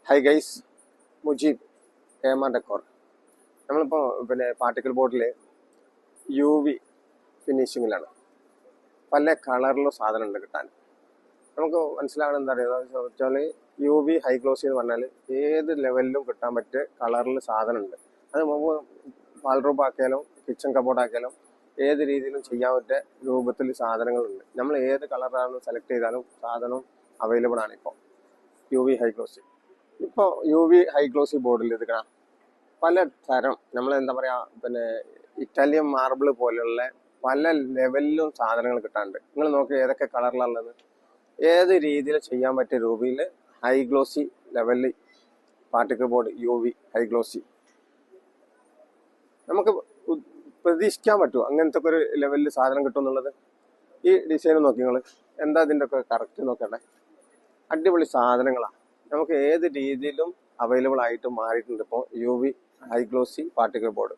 High guys, Mujeeb ഏമാ decor. നമ്മളിപ്പോൾ particle ബോർഡിൽ UV ഫിനിഷിങ്ങിലാണ്. പല കളറിലുള്ള സാധനം ഉണ്ട് കിട്ടാൻ. നമുക്ക് മനസ്സിലാകണം എന്താ പറയുക വെച്ചാൽ UV ഹൈ ഗ്ലോസി എന്ന് പറഞ്ഞാൽ ഏത് ലെവലിലും കിട്ടാൻ പറ്റിയ കളറിൽ സാധനം ഉണ്ട്. അത് നമുക്ക് വാൾറൂബ് ആക്കിയാലും കിച്ചൺ കബോർഡ് ആക്കിയാലും ഏത് രീതിയിലും ചെയ്യാൻ പറ്റിയ രൂപത്തിൽ സാധനങ്ങളുണ്ട്. നമ്മൾ ഏത് കളറാണ് സെലക്ട് ചെയ്താലും സാധനം അവൈലബിൾ ആണ്. ഇപ്പോൾ UV high glossy UV high glossy ബോർഡിൽ എടുക്കണം. പല തരം നമ്മൾ എന്താ പറയുക ഇറ്റാലിയൻ മാർബിൾ പോലെയുള്ള പല ലെവലിലും സാധനങ്ങൾ കിട്ടാനുണ്ട്. നിങ്ങൾ നോക്കി ഏതൊക്കെ കളറിലുള്ളത്, ഏത് രീതിയിൽ ചെയ്യാൻ പറ്റിയ രൂപയിൽ ഹൈ ഗ്ലോസി ലെവലിൽ particle board UV high glossy നമുക്ക് പ്രതീക്ഷിക്കാൻ പറ്റുമോ അങ്ങനത്തെ ഒരു ലെവലിൽ സാധനം കിട്ടും എന്നുള്ളത്? ഈ ഡിസൈൻ നോക്കി നിങ്ങൾ എന്താ ഇതിൻ്റെ ഒക്കെ കറക്റ്റ് നോക്കണ്ടേ. അടിപൊളി സാധനങ്ങളാണ്, നമുക്ക് ഏത് രീതിയിലും അവൈലബിൾ ആയിട്ട് മാറിയിട്ടുണ്ട് ഇപ്പോൾ UV high glossy particle board.